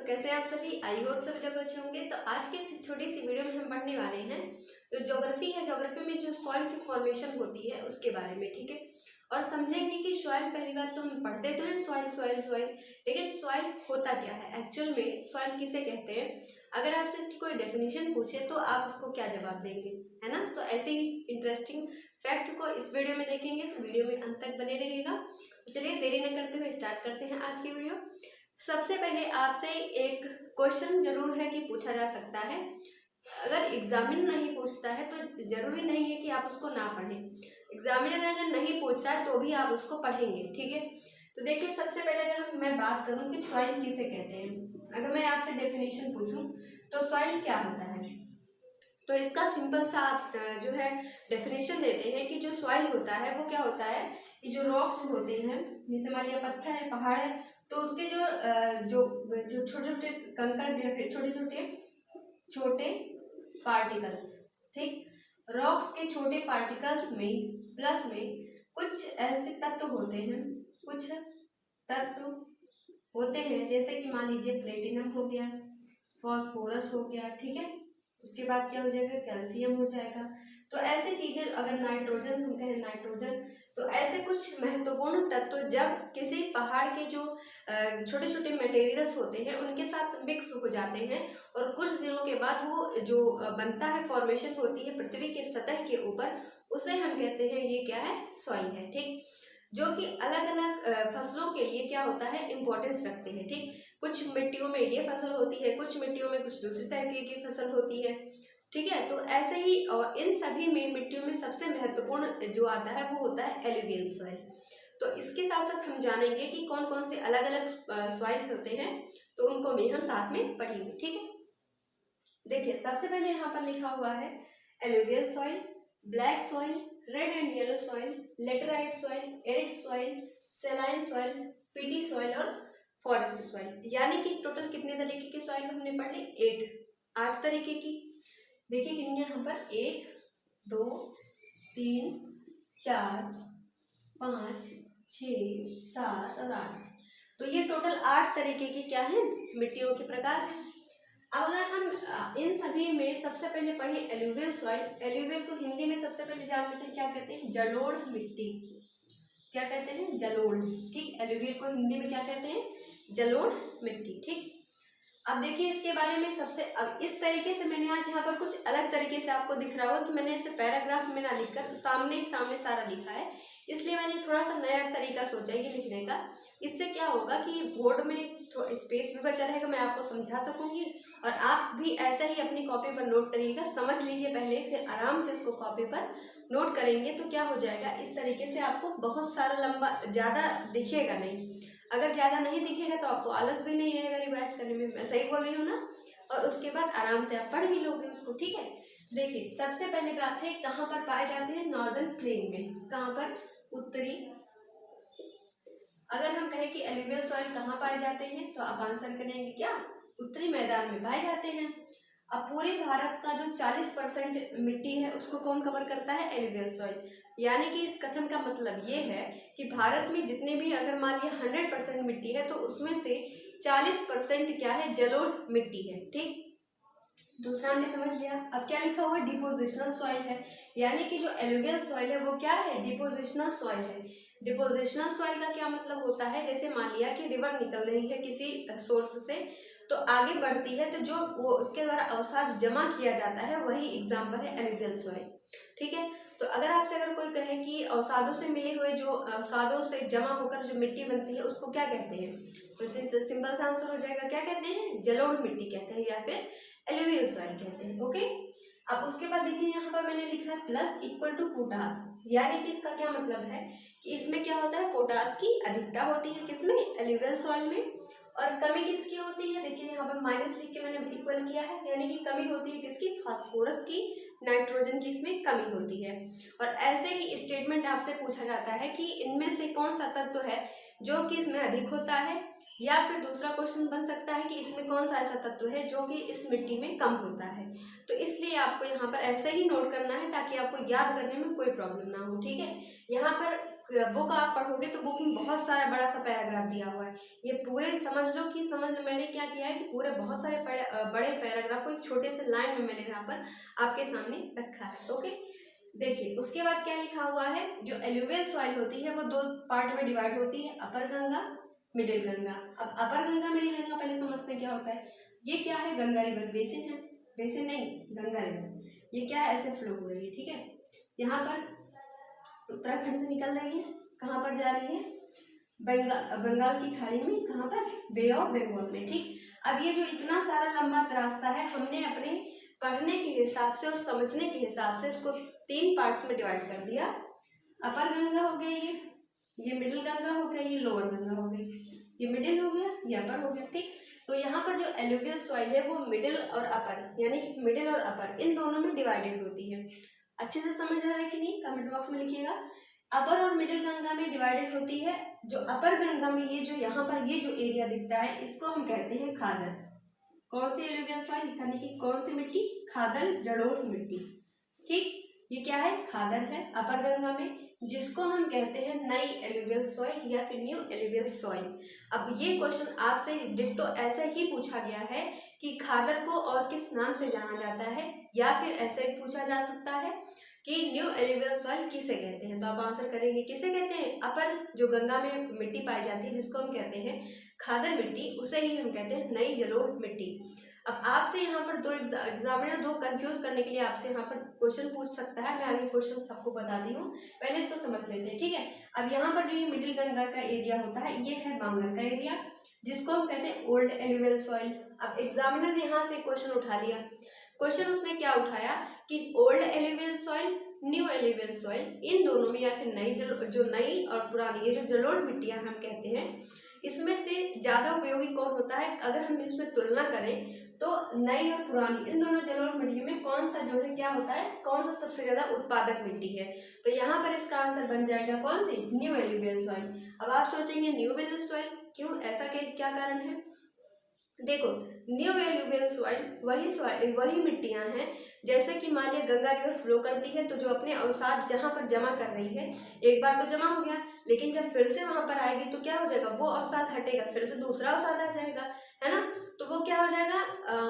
तो कैसे हैं आप सभी। आई होप सभी लोग अच्छे होंगे। तो आज के इस छोटी सी वीडियो में हम पढ़ने वाले हैं जो ज्योग्राफी है, ज्योग्राफी में जो सॉइल की फॉर्मेशन होती है उसके बारे में, ठीक है। और समझेंगे कि सॉइल, पहली बात तो हम पढ़ते तो हैं सॉइल सॉइल सॉइल, लेकिन सॉइल होता क्या है एक्चुअल में, सॉइल किसे कहते हैं। अगर आपसे इसकी कोई डेफिनेशन पूछे तो आप उसको क्या जवाब देंगे, है ना। तो ऐसे ही इंटरेस्टिंग फैक्ट को इस वीडियो में देखेंगे, तो वीडियो में अंत तक बने रहेगा। तो चलिए देरी न करते हुए स्टार्ट करते हैं आज की वीडियो। सबसे पहले आपसे एक क्वेश्चन जरूर है कि पूछा जा सकता है, अगर एग्जामिनर नहीं पूछता है तो जरूरी नहीं है कि आप उसको ना पढ़ें। एग्जामिनर अगर नहीं पूछ रहा है तो भी आप उसको पढ़ेंगे, ठीक है। तो देखिए, सबसे पहले अगर मैं बात करूं कि सॉइल किसे कहते हैं, अगर मैं आपसे डेफिनेशन पूछूं तो सॉइल क्या होता है, तो इसका सिंपल सा आप जो है डेफिनेशन देते हैं कि जो सॉइल होता है वो क्या होता है कि जो रॉक्स होते हैं, जैसे मान लिया पत्थर है, पहाड़ है, तो उसके जो छोटे छोटे कंकड़, छोटे छोटे पार्टिकल्स, ठीक, रॉक्स के छोटे पार्टिकल्स में प्लस में कुछ ऐसे तत्व होते हैं, कुछ तत्व होते हैं जैसे कि मान लीजिए प्लेटिनम हो गया, फॉस्फोरस हो गया, ठीक है। उसके बाद क्या हो जाएगा, कैल्शियम हो जाएगा। तो ऐसे चीजें, अगर नाइट्रोजन हम कहें, नाइट्रोजन, तो ऐसे कुछ महत्वपूर्ण तत्व जब किसी पहाड़ के जो छोटे छोटे मटेरियल्स होते हैं उनके साथ मिक्स हो जाते हैं और कुछ दिनों के बाद वो जो बनता है, फॉर्मेशन होती है पृथ्वी के सतह के ऊपर, उसे हम कहते हैं ये क्या है, सॉइल है, ठीक। जो कि अलग अलग फसलों के लिए क्या होता है, इंपॉर्टेंस रखते हैं, ठीक। कुछ मिट्टियों में ये फसल होती है, कुछ मिट्टियों में कुछ दूसरी तरीके की फसल होती है, ठीक है। तो ऐसे ही और इन सभी में मिट्टियों में सबसे महत्वपूर्ण जो आता है वो होता है एलुवियल सॉइल। तो इसके साथ साथ हम जानेंगे कि कौन कौन से अलग अलग सॉइल होते हैं, तो उनको भी हम साथ में पढ़ेंगे, ठीक है। देखिए, सबसे पहले यहाँ पर लिखा हुआ है alluvial soil, black soil, red and yellow soil, laterite soil, arid soil, saline soil, PT soil और फॉरेस्ट सॉइल। यानी कि टोटल कितने तरीके की सॉइल हमने पढ़ ली, 8 तरीके की। देखिए कितनी है यहाँ पर, 1 2 3 4 5 6 7 और 8। तो ये टोटल 8 तरीके की क्या है, मिट्टियों के प्रकार है। अब अगर हम इन सभी में सबसे पहले पढ़े एलुवियल सॉइल, एलुवियल को हिंदी में सबसे पहले जान लेते हैं, क्या कहते हैं, जलोढ़ मिट्टी। क्या कहते हैं, जलोढ़, ठीक। एलुवियल को हिंदी में क्या कहते हैं, जलोढ़ मिट्टी, ठीक। अब देखिए इसके बारे में सबसे, अब इस तरीके से मैंने आज यहाँ पर कुछ अलग तरीके से आपको दिख रहा होगा कि मैंने इसे पैराग्राफ में ना लिखकर सामने ही सामने सारा लिखा है, इसलिए मैंने थोड़ा सा नया तरीका सोचा ये लिखने का। इससे क्या होगा कि बोर्ड में स्पेस भी बचा रहेगा, मैं आपको समझा सकूंगी, और आप भी ऐसा ही अपनी कॉपी पर नोट करिएगा। समझ लीजिए पहले, फिर आराम से इसको कॉपी पर नोट करेंगे तो क्या हो जाएगा, इस तरीके से आपको बहुत सारा लंबा, ज़्यादा दिखेगा नहीं। अगर ज़्यादा नहीं दिखेगा तो आपको आलस भी नहीं आएगा रिवाइज करने में, मैं सही बोल रही हूँ ना। और उसके बाद आराम से आप पढ़ भी लोगे उसको, ठीक है। देखिए सबसे पहले बात है, कहाँ पर पाए जाते हैं, नॉर्दर्न प्लेन में। कहाँ पर, उत्तरी। अगर हम कहें कि एलुवियल सॉइल कहाँ पाए जाते हैं तो आप आंसर करेंगे क्या, उत्तरी मैदान में पाए जाते हैं। अब पूरे भारत का जो 40% मिट्टी है उसको कौन कवर करता है, एलुवियल सॉइल। यानी कि इस कथन का मतलब ये है कि भारत में जितने भी, अगर मान लिया 100% मिट्टी है तो उसमें से 40% क्या है, जलोढ़ मिट्टी है, ठीक। दूसरा हमने समझ लिया। अब क्या लिखा हुआ है, डिपोजिशनल सॉइल है, यानी कि जो एलुवियल सॉइल है वो क्या है, डिपोजिशनल सॉइल है। डिपोजिशनल सॉइल का क्या मतलब होता है, जैसे मान लिया कि रिवर निकल रही है किसी सोर्स से, तो आगे बढ़ती है, तो जो वो उसके द्वारा अवसाद जमा किया जाता है वही एग्जाम्पल है एलुवियल सॉइल, ठीक है। तो अगर कोई कहे कि अवसादों से मिले हुए, जो अवसादों से जमा होकर जो मिट्टी बनती है उसको क्या कहते हैं, तो सिंपल सा आंसर हो जाएगा, क्या कहते हैं, जलोढ़ मिट्टी कहते हैं या फिर एलुवियल सॉइल कहते हैं, ओके। अब उसके बाद देखिए यहाँ पर मैंने लिखा है प्लस इक्वल टू पोटास, यानी कि इसका क्या मतलब है कि इसमें क्या होता है, पोटास की अधिकता होती है, किसमें, एलुवियल सॉइल में, और कमी किसकी होती है, देखिए यहाँ पर माइनस लिख के मैंने इक्वल किया है, यानी कि कमी होती है किसकी, फास्फोरस की, नाइट्रोजन की इसमें कमी होती है। और ऐसे ही स्टेटमेंट आपसे पूछा जाता है कि इनमें से कौन सा तत्व है जो कि इसमें अधिक होता है, या फिर दूसरा क्वेश्चन बन सकता है कि इसमें कौन सा ऐसा तत्व है जो कि इस मिट्टी में कम होता है। तो इसलिए आपको यहाँ पर ऐसे ही नोट करना है ताकि आपको याद करने में कोई प्रॉब्लम ना हो, ठीक है। यहाँ पर बुक आप पढ़ोगे तो बुक में बहुत सारा बड़ा सा पैराग्राफ दिया हुआ है। ये पूरे समझ लो मैंने क्या किया है कि पूरे बहुत सारे बड़े पैराग्राफ को एक छोटे से लाइन में मैंने यहाँ पर आपके सामने रखा है। ओके, देखिए उसके बाद क्या लिखा हुआ है, जो एलुवियल सॉइल होती है वो 2 पार्ट में डिवाइड होती है, अपर गंगा मिडिल गंगा। अब अपर गंगा मिडिल गंगा पहले समझते हैं क्या होता है। ये क्या है, गंगा रिवर बेसिन है, बेसिन नहीं गंगा रिवर, ये क्या है ऐसे फ्लो हो रही है, ठीक है। यहाँ पर उत्तराखंड से निकल रही है, कहाँ पर जा रही है, बंगाल की खाड़ी में, कहाँ पर, बे ऑफ बंगाल में, ठीक। अब ये जो इतना सारा लंबा रास्ता है, हमने अपने पढ़ने के हिसाब से और समझने के हिसाब से इसको 3 पार्ट्स में डिवाइड कर दिया। अपर गंगा हो गई ये मिडिल गंगा हो गई, ये लोअर गंगा हो गई, ये मिडिल हो गया, ये अपर हो गया, ठीक। तो यहाँ पर जो एलुवियल सॉइल है वो मिडिल और अपर, यानी कि मिडिल और अपर इन दोनों में डिवाइडेड होती है। अच्छे से समझ आ रहा है कि नहीं, कमेंट बॉक्स में लिखिएगा। अपर और मिडिल गंगा में डिवाइडेड होती है। जो अपर गंगा में ये जो यहाँ पर ये जो एरिया दिखता है इसको हम कहते हैं खादर। कौन सी एलुवियल सॉइल, यानी कि कौन सी मिट्टी, खादर जलोढ़ मिट्टी, ठीक। ये क्या है, खादर है अपर गंगा में, जिसको हम कहते हैं नई एलुवियल सॉइल या फिर न्यू एलुवियल सॉइल। अब ये क्वेश्चन आपसे डिट्टो ऐसे ही पूछा गया है कि खादर को और किस नाम से जाना जाता है, या फिर ऐसे पूछा जा सकता है कि न्यू एलुवियल सॉइल किसे कहते हैं। तो आप आंसर करेंगे किसे कहते हैं, अपर जो गंगा में मिट्टी पाई जाती है जिसको हम कहते हैं खादर मिट्टी, उसे ही हम कहते हैं नई जलोढ़ मिट्टी। अब आपसे यहाँ पर 2 एग्जामिनर 2 कंफ्यूज करने के लिए आपसे यहाँ पर क्वेश्चन पूछ सकता है। मैं आगे क्वेश्चन आपको बता दी हूँ, पहले इसको समझ लेते हैं, ठीक है। अब यहाँ पर जो ये मिडिल गंगा का एरिया होता है ये है बांगर का एरिया, जिसको हम कहते हैं ओल्ड एलुवियल सॉइल। अब एग्जामिनर ने यहाँ से क्वेश्चन उठा लिया, क्वेश्चन उसने क्या उठाया कि old alluvial soil, new alluvial soil, इन दोनों में या फिर जो नई और पुरानी ये जो जलोढ़ मिट्टियां हम कहते हैं, इसमें से ज्यादा उपयोगी कौन होता है। अगर हम इसमें तुलना करें तो नई और पुरानी इन दोनों जलोढ़ मिट्टी में कौन सा जो है क्या होता है, कौन सा सबसे ज्यादा उत्पादक मिट्टी है। तो यहाँ पर इसका आंसर बन जाएगा कौन सी, न्यू एलुवियल सॉइल। अब आप सोचेंगे न्यू एलुवियल सॉइल क्यों, ऐसा क्या कारण है। देखो न्यू एलुवियल सॉइल वही मिट्टियां हैं, जैसे कि मान लिया गंगा रिवर फ्लो करती है तो जो अपने अवसाद जहां पर जमा कर रही है, एक बार तो जमा हो गया, लेकिन जब फिर से वहां पर आएगी तो क्या हो जाएगा, वो अवसाद हटेगा, फिर से दूसरा अवसाद आ जाएगा, है ना। तो वो क्या हो जाएगा,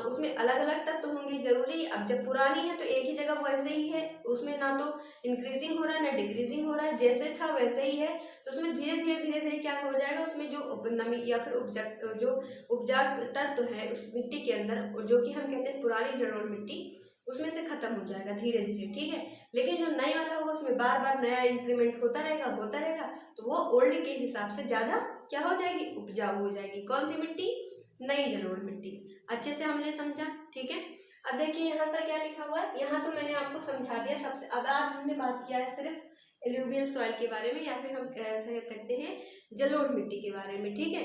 उसमें अलग अलग तत्व होंगे जरूरी। अब जब पुरानी है तो एक ही जगह वैसे ही है, उसमें ना तो इंक्रीजिंग हो रहा है ना डिक्रीजिंग हो रहा है, जैसे था वैसे ही है। तो उसमें धीरे धीरे क्या हो जाएगा, उसमें जो नमी या फिर उपजा तत्व है उस मिट्टी के अंदर, जो कि हम कहते हैं पुरानी जलोढ़ मिट्टी, उसमें से खत्म हो जाएगा धीरे धीरे, ठीक है। लेकिन जो नई वाला होगा उसमें बार बार नया इंक्रीमेंट होता रहेगा, तो वो ओल्ड के हिसाब से ज्यादा क्या हो जाएगी, उपजाऊ हो जाएगी। कौन सी मिट्टी, नई जलोढ़ मिट्टी। अच्छे से हमने समझा, ठीक है। अब देखिए यहाँ पर क्या लिखा हुआ है, यहाँ तो मैंने आपको समझा दिया सबसे। अब आज हमने बात किया है सिर्फ एलुवियल सॉइल के बारे में, या फिर हम ऐसा कह सकते हैं जलोढ़ मिट्टी के बारे में, ठीक है।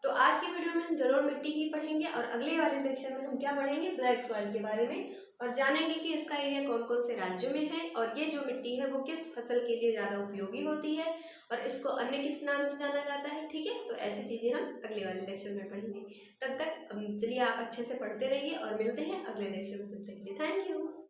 तो आज की वीडियो में हम जलोढ़ मिट्टी ही पढ़ेंगे, और अगले वाले लेक्चर में हम क्या पढ़ेंगे, ब्लैक सॉइल के बारे में, और जानेंगे कि इसका एरिया कौन कौन से राज्यों में है, और ये जो मिट्टी है वो किस फसल के लिए ज़्यादा उपयोगी होती है, और इसको अन्य किस नाम से जाना जाता है, ठीक है। तो ऐसी चीज़ें हम अगले वाले लेक्चर में पढ़ेंगे। तब तक चलिए आप अच्छे से पढ़ते रहिए और मिलते हैं अगले लेक्चर में। तब तक के लिए थैंक यू।